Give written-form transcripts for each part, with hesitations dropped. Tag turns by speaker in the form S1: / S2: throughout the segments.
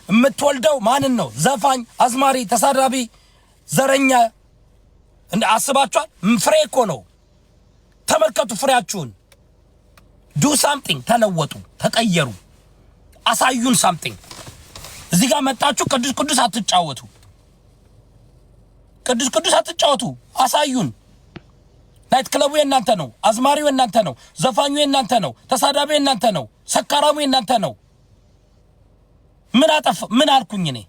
S1: የምትወልደው ማንን ነው? ዘፋኝ፣ አዝማሪ፣ ተሳዳቢ፣ ዘረኛ እንደ አስባችኋል? ፍሬ እኮ ነው። ተመልከቱ ፍሬያችሁን። ዱ ሳምቲንግ፣ ተለወጡ፣ ተቀየሩ፣ አሳዩን ሳምቲንግ። እዚህ ጋር መጣችሁ ቅዱስ ቅዱስ አትጫወቱ፣ ቅዱስ ቅዱስ አትጫወቱ፣ አሳዩን። ናይት ክለቡ የእናንተ ነው፣ አዝማሪው የእናንተ ነው፣ ዘፋኙ የእናንተ ነው፣ ተሳዳቢው የእናንተ ነው፣ ሰካራሙ የእናንተ ነው። ምን አጠፋ? ምን አልኩኝ እኔ?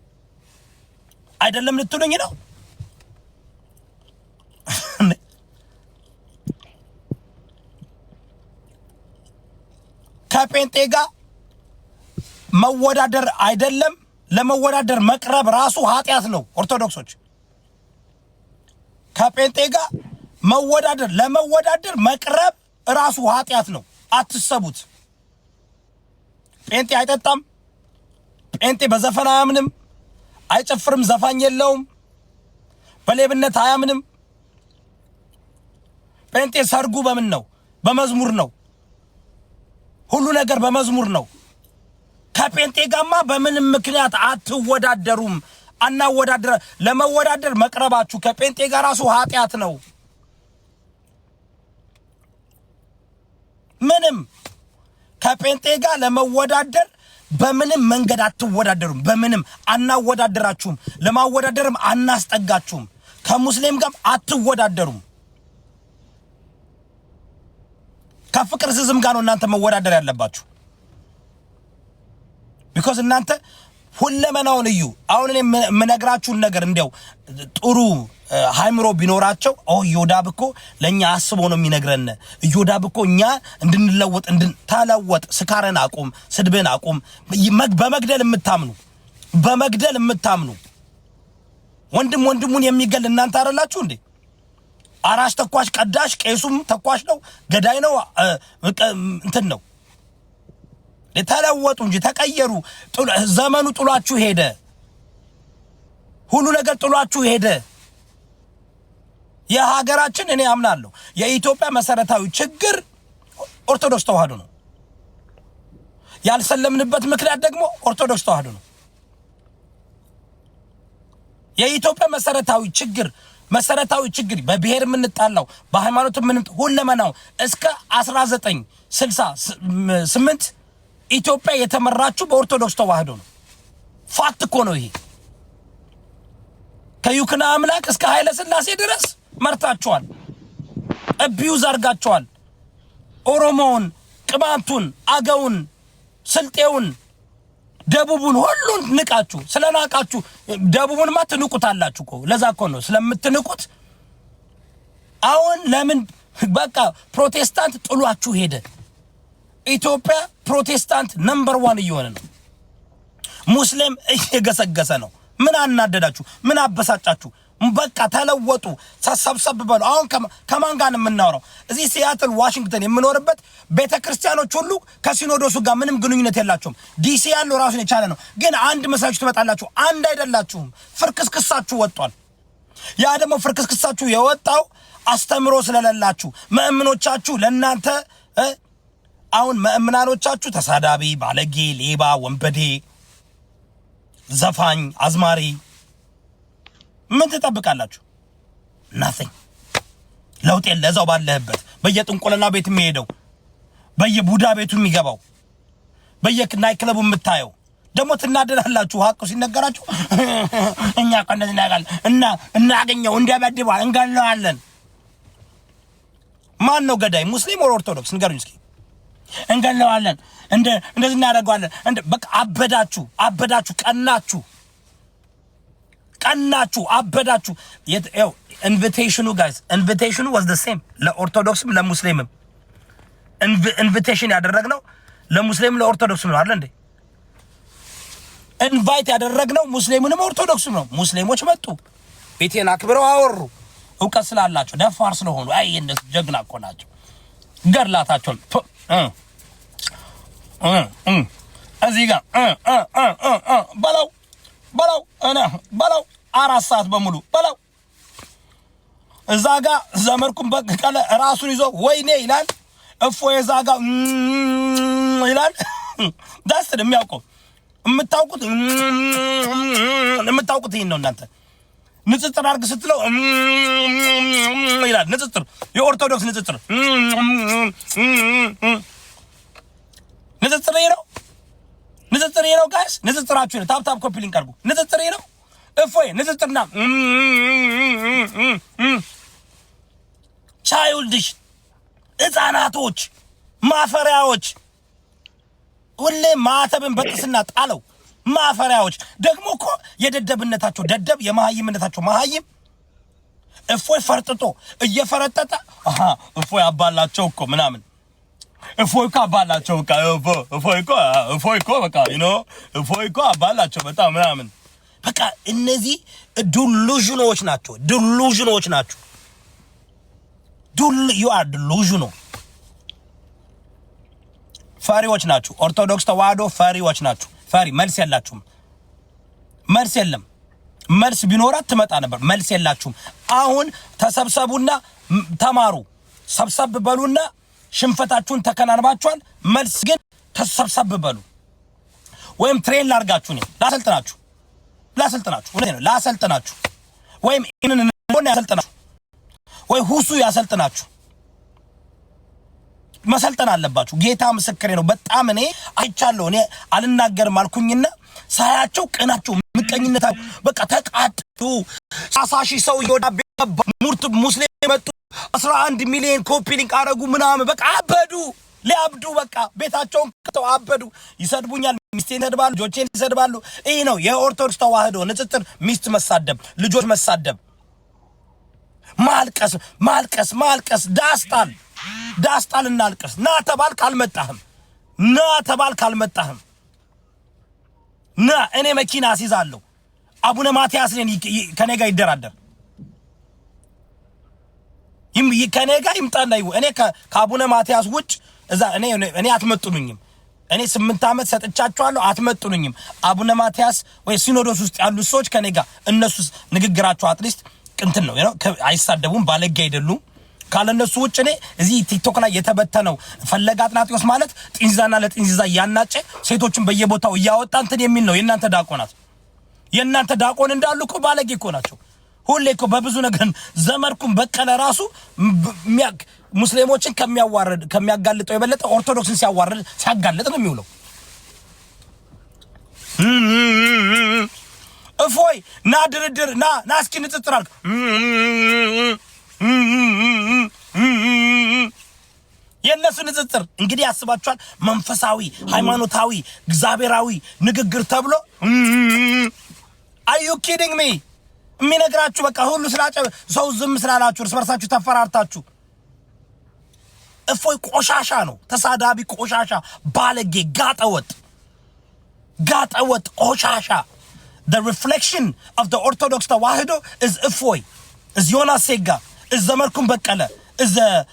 S1: አይደለም ልትሉኝ ነው? ከጴንጤ ጋር መወዳደር አይደለም፣ ለመወዳደር መቅረብ ራሱ ኃጢያት ነው። ኦርቶዶክሶች ከጴንጤ ጋር መወዳደር ለመወዳደር መቅረብ ራሱ ኃጢያት ነው። አትሰቡት። ጴንጤ አይጠጣም፣ ጴንጤ በዘፈን አያምንም፣ አይጨፍርም፣ ዘፋኝ የለውም፣ በሌብነት አያምንም። ጴንጤ ሰርጉ በምን ነው? በመዝሙር ነው። ሁሉ ነገር በመዝሙር ነው። ከጴንጤ ጋማ በምንም ምክንያት አትወዳደሩም። አናወዳደር። ለመወዳደር መቅረባችሁ ከጴንጤ ጋር ራሱ ኃጢያት ነው። ምንም ከጴንጤ ጋር ለመወዳደር በምንም መንገድ አትወዳደሩም። በምንም አናወዳደራችሁም። ለማወዳደርም አናስጠጋችሁም። ከሙስሊም ጋር አትወዳደሩም። ከፍቅር ስዝም ጋር ነው እናንተ መወዳደር ያለባችሁ። ቢኮዝ እናንተ ሁለመናውን እዩ። አሁን እኔ የምነግራችሁን ነገር እንዲያው ጥሩ ሃይምሮ ቢኖራቸው ዮዳብ እኮ ለኛ አስቦ ነው የሚነግረን። ዮዳብ እኮ እኛ እንድንለወጥ እንድንታለወጥ፣ ስካረን አቁም፣ ስድብን አቁም። በመግደል የምታምኑ ወንድም ወንድሙን የሚገል እናንተ አይደላችሁ እንዴ? አራሽ ተኳሽ፣ ቀዳሽ፣ ቄሱም ተኳሽ ነው፣ ገዳይ ነው፣ እንትን ነው። ተለወጡ እንጂ ተቀየሩ። ዘመኑ ጥሏችሁ ሄደ። ሁሉ ነገር ጥሏችሁ ሄደ። የሀገራችን እኔ አምናለሁ የኢትዮጵያ መሰረታዊ ችግር ኦርቶዶክስ ተዋህዶ ነው። ያልሰለምንበት ምክንያት ደግሞ ኦርቶዶክስ ተዋህዶ ነው። የኢትዮጵያ መሰረታዊ ችግር በብሔር የምንጣላው በሃይማኖት ሁለመናው እስከ 1968 ኢትዮጵያ የተመራችው በኦርቶዶክስ ተዋህዶ ነው። ፋክት እኮ ነው ይሄ። ከዩክና አምላክ እስከ ኃይለ ሥላሴ ድረስ መርታችኋል። አቢዩዝ አርጋችኋል። ኦሮሞውን፣ ቅማንቱን፣ አገውን፣ ስልጤውን፣ ደቡቡን ሁሉን ንቃችሁ። ስለናቃችሁ ደቡቡንማ ትንቁታላችሁ እኮ። ለዛ እኮ ነው ስለምትንቁት። አሁን ለምን በቃ ፕሮቴስታንት ጥሏችሁ ሄደ? ኢትዮጵያ ፕሮቴስታንት ነምበር 1 እየሆነ ነው። ሙስሊም እየገሰገሰ ነው። ምን አናደዳችሁ? ምን አበሳጫችሁ? በቃ ተለወጡ፣ ሰብሰብ በሉ። አሁን ከማን ጋር የምናወራው? እዚህ ሲያትል ዋሽንግተን የምኖርበት ቤተክርስቲያኖች ሁሉ ከሲኖዶሱ ጋር ምንም ግንኙነት የላቸውም። ዲሲ ያለው ራሱን የቻለ ነው። ግን አንድ መሳችሁ ትመጣላችሁ፣ አንድ አይደላችሁም። ፍርክስክሳችሁ ወጥቷል። ያ ደግሞ ፍርክስክሳችሁ የወጣው አስተምሮ ስለሌላችሁ መእምኖቻችሁ ለእናንተ አሁን መእምናኖቻችሁ ተሳዳቢ፣ ባለጌ፣ ሌባ፣ ወንበዴ፣ ዘፋኝ፣ አዝማሪ ምን ትጠብቃላችሁ? ናቲንግ። ለውጥ የለ። እዛው ባለህበት በየጥንቆለና ቤት የሚሄደው በየቡዳ ቤቱ የሚገባው በየናይት ክለቡ የምታየው ደግሞ ትናደዳላችሁ። ሀቁ ሲነገራችሁ እኛ እኮ እንደዚህ እናጋለን እና እናገኘው እንዲያበድባል እንገለዋለን። ማን ነው ገዳይ? ሙስሊም ወር ኦርቶዶክስ? ንገሩኝ እስኪ። እንገለዋለን እንደዚህ እናደርገዋለን። በቃ አበዳችሁ፣ ቀናችሁ፣ አበዳችሁ። ይኸው ኢንቪቴሽኑ ጋይስ፣ ኢንቪቴሽኑ was the same ለኦርቶዶክስም ለሙስሊምም። ኢንቪቴሽን ያደረግነው ለሙስሊም ለኦርቶዶክስም ነው አይደል እንዴ? ኢንቫይት ያደረግነው ሙስሊሙንም ኦርቶዶክስም ነው። ሙስሊሞች መጡ፣ ቤቴን አክብረው አወሩ። እውቀት ስላላቸው ደፋር ስለሆኑ አይ እንደዚህ ጀግና እኮ ናቸው። ገድላታቸው እዚህ ጋር በለው 4 ሰዓት በሙሉ በለው። እዛ ጋር ዘመርኩም በቀለ ራሱን ይዞ ወይኔ ይላል። እፎ የዛ ጋር ይላል። ዳስ የሚያውቀው የምታውቁት ይሄን ነው እናንተ ንጽጽር አድርግ ስትለው ይላል። ንጽጽር የኦርቶዶክስ ንጽጽር ንጽጽር ነው። ንጽጽር ነው ጋይስ፣ ንጽጽራችሁ ነው። ታፕ ኮፒ ሊንክ አድርጉ። ንጽጽር ነው። እፎይ ንጽጽርና ቻይልድሽ ህፃናቶች ማፈሪያዎች ሁሌ ማተብን በጥስና ጣለው ማፈሪያዎች። ደግሞ እኮ የደደብነታቸው ደደብ የመሃይምነታቸው መሃይም እፎይ ፈርጥጦ እየፈረጠጠ እፎይ አባላቸው እኮ ምናምን እፎይ እኮ አባላቸው በቃ እፎይ እኮ በቃ እፎይ እኮ አባላቸው በጣም ምናምን በቃ እነዚህ ዲሉዥኖች ናቸው። you are delusional ፈሪዎች ናችሁ። ኦርቶዶክስ ተዋህዶ ፈሪዎች ናችሁ። ፈሪ መልስ የላችሁም። መልስ የለም። መልስ ቢኖራት ትመጣ ነበር። መልስ የላችሁም። አሁን ተሰብሰቡና ተማሩ። ሰብሰብ በሉና ሽንፈታችሁን ተከናንባችኋል። መልስ ግን ተሰብሰብ በሉ። ወይም ትሬን ላርጋችሁ ነው ላሰልጥናችሁ እውነት ነው ላሰልጥናችሁ ወይም ኢንን ነው ያሰልጥናችሁ ወይ ሁሱ ያሰልጥናችሁ። መሰልጠን አለባችሁ። ጌታ ምስክሬ ነው። በጣም እኔ አይቻለሁ። እኔ አልናገርም አልኩኝና ሳያቸው ቅናቸው ምቀኝነታቸው በቃ ተቃጡ። 30,000 ሰው ይወዳ ሙርት ሙስሊም መጡ 11 ሚሊዮን ኮፒ ሊንክ አረጉ ምናምን በቃ አበዱ። ሊያብዱ በቃ ቤታቸውን ከተው አበዱ። ይሰድቡኛል፣ ሚስቴን ይሰድባሉ፣ ልጆቼን ይሰድባሉ። ይሄ ነው የኦርቶዶክስ ተዋህዶ ንጽጽር። ሚስት መሳደብ፣ ልጆች መሳደብ፣ ማልቀስ ዳስጣል እናልቀስ። ና ተባልክ አልመጣህም። ና እኔ መኪና አስይዛለሁ። አቡነ ማቲያስ ከኔ ጋር ይደራደር ከኔ ጋር ይምጣና እኔ ከአቡነ ማቲያስ ውጭ እዛ እኔ አትመጥኑኝም። እኔ 8 ዓመት ሰጥቻቸዋለሁ፣ አትመጥኑኝም። አቡነ ማቲያስ ወይ ሲኖዶስ ውስጥ ያሉ ሰዎች ከኔ ጋር እነሱ ንግግራቸው አትሊስት እንትን ነው አይሳደቡም፣ ባለጌ አይደሉም። ካለነሱ ውጭ እኔ እዚህ ቲክቶክ ላይ የተበተነው ፈለገ አጥናጢዎስ ማለት ጢንዛና ለጢንዛ ያናጨ ሴቶችን በየቦታው እያወጣ እንትን የሚል ነው። የእናንተ ዳቆን እንዳሉ እኮ ባለጌ እኮ ናቸው። ሁሌ እኮ በብዙ ነገር ዘመርኩም በቀለ ራሱ ሙስሊሞችን ከሚያጋልጠው የበለጠ ኦርቶዶክስን ሲያጋልጥ ነው የሚውለው። እፎይ ና ድርድር ና እስኪ ንጽጽር አልክ። የነሱ ንጽጽር እንግዲህ ያስባችኋል። መንፈሳዊ ሃይማኖታዊ እግዚአብሔራዊ ንግግር ተብሎ are you kidding me? የሚነግራችሁ በቃ ሁሉ ሰው ዝም ስላላችሁ እርስ በርሳችሁ ተፈራርታችሁ እፎይ ቆሻሻ ነው። ተሳዳቢ ቆሻሻ ባለጌ ጋጠወጥ ቆሻሻ። The reflection of the Orthodox Tawahedo is Ifoy, is Jonas Sega, is Zamarkum Bekele, is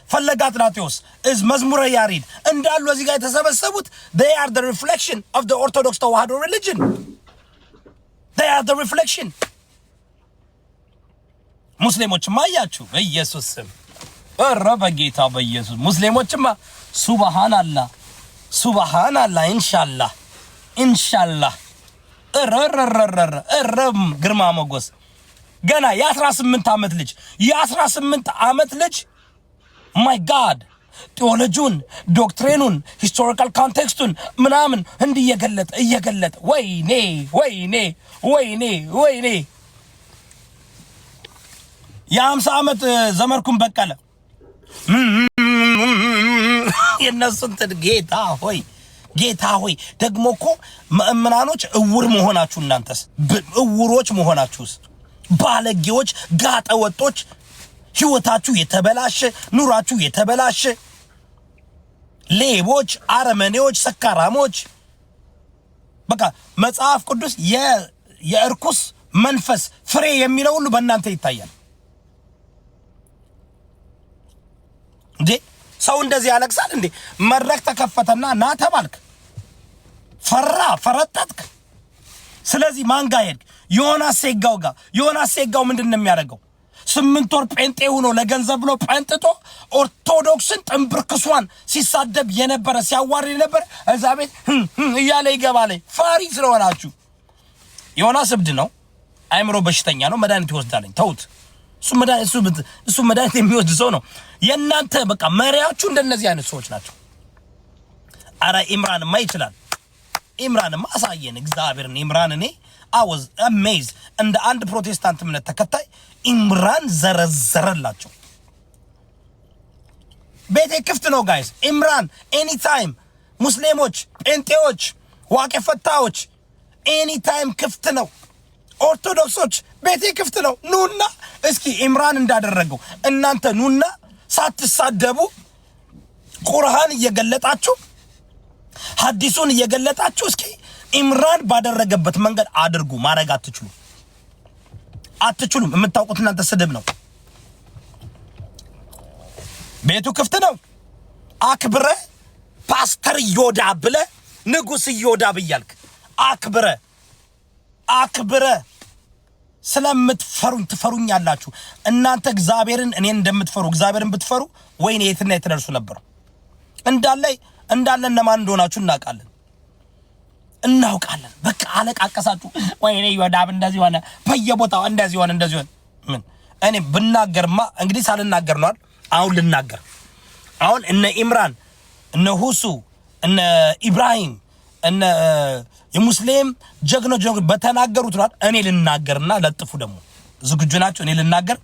S1: ፈለገ አጥናጢዎስ, is መዝሙረ ያሬድ እንዳሉ እዚህ ጋር የተሰበሰቡት they are the reflection of the Orthodox Tawahedo religion. They are the reflection. ሙስሊሞችማ አያችሁ በኢየሱስ ስም ኧረ በጌታ በኢየሱስ ሙስሊሞችማ ሱብሃንአላህ ኢንሻአላህ ግርማ ሞገስ ገና የ18 ዓመት ልጅ ማይ ጋድ ቴዎሎጂውን ዶክትሪኑን ሂስቶሪካል ኮንቴክስቱን ምናምን እንዲህ እየገለጠ ወይኔ የ50 ዓመት ዘመርኩም በቀለ የነሱን ጌታ ሆይ ደግሞ እኮ ምእመናኖች እውር መሆናችሁ እናንተስ እውሮች መሆናችሁስ ባለጌዎች ጋጠወጦች ህይወታችሁ የተበላሸ ኑራችሁ የተበላሸ ሌቦች አረመኔዎች ሰካራሞች በቃ መጽሐፍ ቅዱስ የእርኩስ መንፈስ ፍሬ የሚለው ሁሉ በእናንተ ይታያል እንዴ ሰው እንደዚህ ያለቅሳል እንዴ መድረክ ተከፈተና ና ተባልክ ፈረጠጥክ ስለዚህ ማን ጋር ሄድክ ዮናስ ሴጋው ምንድነው የሚያደርገው 8 ወር ጴንጤ ሆኖ ለገንዘብ ብሎ ጴንጥጦ ኦርቶዶክስን ጥንብርክሷን ሲሳደብ የነበረ ሲያዋርድ የነበረ እዛ ቤት እያለ ይገባል። ፈሪ ስለሆናችሁ ዮናስ እብድ ነው፣ አይምሮ በሽተኛ ነው፣ መድኃኒት ይወስዳልኝ። ተውት። እሱ መድኃኒት የሚወስድ ሰው ነው። የእናንተ በቃ መሪያችሁ እንደነዚህ አይነት ሰዎች ናቸው። አረ ኢምራንማ ይችላል። ኢምራንማ አሳየን እግዚአብሔርን። ኢምራን እኔ I was amazed እንደ አንድ ፕሮቴስታንት እምነት ተከታይ ኢምራን ዘረዘረላቸው። ቤቴ ክፍት ነው ጋይስ። ኢምራን ኤኒ ታይም ሙስሊሞች፣ ጴንጤዎች፣ ዋቄ ፈታዎች ኤኒ ታይም ክፍት ነው። ኦርቶዶክሶች ቤቴ ክፍት ነው። ኑና እስኪ ኢምራን እንዳደረገው እናንተ ኑና ሳትሳደቡ ቁርአን እየገለጣችሁ ሐዲሱን እየገለጣችሁ እስኪ ኢምራን ባደረገበት መንገድ አድርጉ። ማረግ አትችሉም። የምታውቁት እናንተ ስድብ ነው። ቤቱ ክፍት ነው። አክብረ ፓስተር ይዮዳ ብለ ንጉስ ይዮዳ ብያልክ አክብረ ስለምትፈሩኝ ትፈሩኛላችሁ እናንተ እግዚአብሔርን። እኔን እንደምትፈሩ እግዚአብሔርን ብትፈሩ ወይኔ የትና የተደርሱ ነበር። እንዳለ እነማን እንደሆናችሁ እናውቃለን። በቃ አለቃቀሳችሁ። ወይኔ ይወዳብ እንደዚህ ሆነ፣ በየቦታው እንደዚህ ሆነ። ምን እኔ ብናገርማ እንግዲህ ሳልናገር ነው። አሁን ልናገር። አሁን እነ ኢምራን እነ ሁሱ እነ ኢብራሂም እነ የሙስሊም ጀግኖ በተናገሩት ነው። እኔ ልናገርና ለጥፉ ደግሞ ዝግጁ ናቸው። እኔ ልናገር።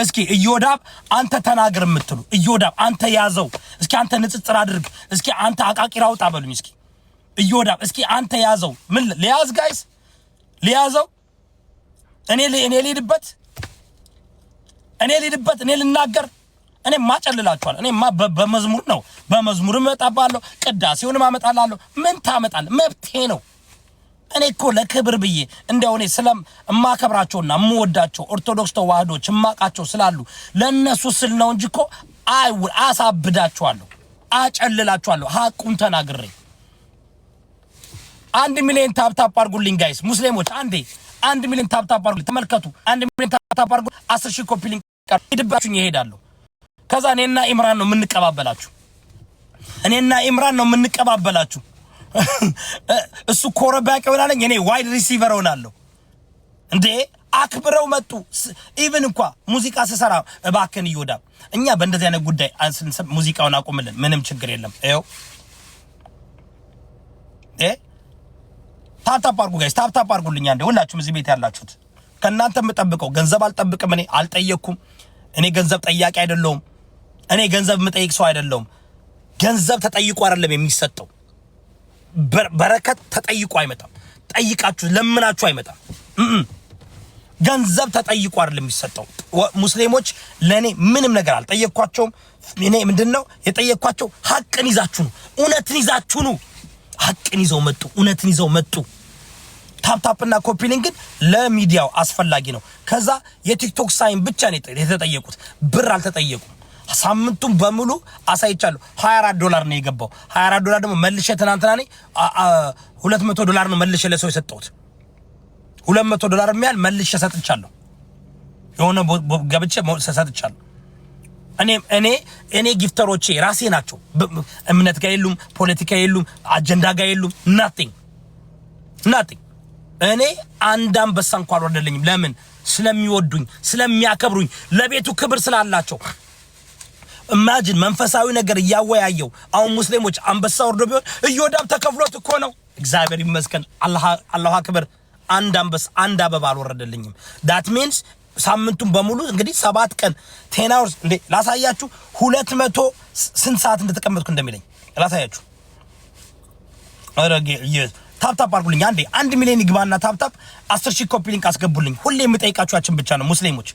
S1: እስኪ ኢዮዳብ አንተ ተናገር የምትሉ ኢዮዳብ አንተ ያዘው። እስኪ አንተ ንጽጽር አድርግ። እስኪ አንተ አቃቂር አውጣ በሉኝ። እስኪ ኢዮዳብ እስኪ አንተ ያዘው። ምን ሊያዝ ጋይስ ሊያዘው? እኔ ልሄድበት እኔ ልናገር። እኔ ማጨልላችኋል። እኔማ በመዝሙር ነው። በመዝሙር እመጣባለሁ፣ ቅዳሴውንም አመጣላለሁ። ምን ታመጣል? መብቴ ነው። እኔ እኮ ለክብር ብዬ እንደው እኔ ስለም እማከብራቸውና እምወዳቸው ኦርቶዶክስ ተዋህዶች እማቃቸው ስላሉ ለነሱ ስል ነው እንጂ እኮ አሳብዳቸዋለሁ፣ አጨልላቸዋለሁ። ሐቁን ተናግሬ 1 ሚሊዮን ታፕ አድርጉልኝ ጋይስ ሙስሊሞች። 1 ሚሊዮን ታፕ አድርጉልኝ። ተመልከቱ 1 ሚሊዮን ታፕ አድርጉ። 10,000 ኮፒ ሊንክ ይድባችሁኝ ይሄዳሉ። ከዛ እኔና ኢምራን ነው የምንቀባበላችሁ። እሱ ኮረባቂ ሆናለኝ፣ እኔ ዋይድ ሪሲቨር ሆናለሁ። እንዴ አክብረው መጡ። ኢቭን እንኳን ሙዚቃ ስሰራ እባክን ይወዳ እኛ በእንደዚህ አይነት ጉዳይ ሙዚቃውን አቁምልን፣ ምንም ችግር የለም። ይኸው ታፕ አድርጉ ጋይስ፣ ታፕ አድርጉልኝ አንዴ ሁላችሁም እዚህ ቤት ያላችሁት። ከእናንተ የምጠብቀው ገንዘብ አልጠብቅም። እኔ አልጠየቅኩም። እኔ ገንዘብ ጠያቂ አይደለሁም። እኔ ገንዘብ የምጠይቅ ሰው አይደለሁም። ገንዘብ ተጠይቆ አይደለም የሚሰጠው። በረከት ተጠይቆ አይመጣም። ጠይቃችሁ ለምናችሁ አይመጣም። ገንዘብ ተጠይቆ አይደለም የሚሰጠው። ሙስሊሞች ለኔ ምንም ነገር አልጠየቅኳቸውም። እኔ ምንድነው የጠየቅኳቸው? ሐቅን ይዛችሁ ነው፣ እውነትን ይዛችሁ ነው። ሐቅን ይዘው መጡ፣ እውነትን ይዘው መጡ። ታፕታፕና ኮፒሊንግ ግን ለሚዲያው አስፈላጊ ነው። ከዛ የቲክቶክ ሳይን ብቻ ነው የተጠየቁት፣ ብር አልተጠየቁም። ሳምንቱን በሙሉ አሳይቻለሁ። $24 ነው የገባው። $24 ደግሞ መልሼ ትናንትና ነኝ $200 ነው መልሼ ለሰው የሰጠሁት። $200 የሚያል መልሼ ሰጥቻለሁ። የሆነ ገብቼ ሰጥቻለሁ። እኔ ጊፍተሮቼ ራሴ ናቸው። እምነት ጋር የሉም፣ ፖለቲካ የሉም፣ አጀንዳ ጋር የሉም። ናቲንግ እኔ አንድ አንበሳ እንኳን ወደለኝም። ለምን? ስለሚወዱኝ፣ ስለሚያከብሩኝ፣ ለቤቱ ክብር ስላላቸው። ኢማጂን መንፈሳዊ ነገር እያወያየው አሁን ሙስሊሞች አንበሳ ወርዶ ቢሆን ኢዮዳብ ተከፍሎት እኮ ነው። እግዚአብሔር ይመስገን፣ አላህ አክበር። አንድ አንበሳ አንድ አበባ አልወረደልኝም። ዳት ሚንስ ሳምንቱን በሙሉ እንግዲህ 7 ቀን 10 hours እንዴ ላሳያችሁ። 200 ስንት ሰዓት እንደተቀመጥኩ እንደሚለኝ ላሳያችሁ። አረጋግ ታፕታፕ አድርጉልኝ አንዴ 1 ሚሊዮን ይግባና ታፕታፕ 10,000 ኮፒ ሊንክ አስገቡልኝ። ሁሌ የምጠይቃችሁ ያችን ብቻ ነው ሙስሊሞች።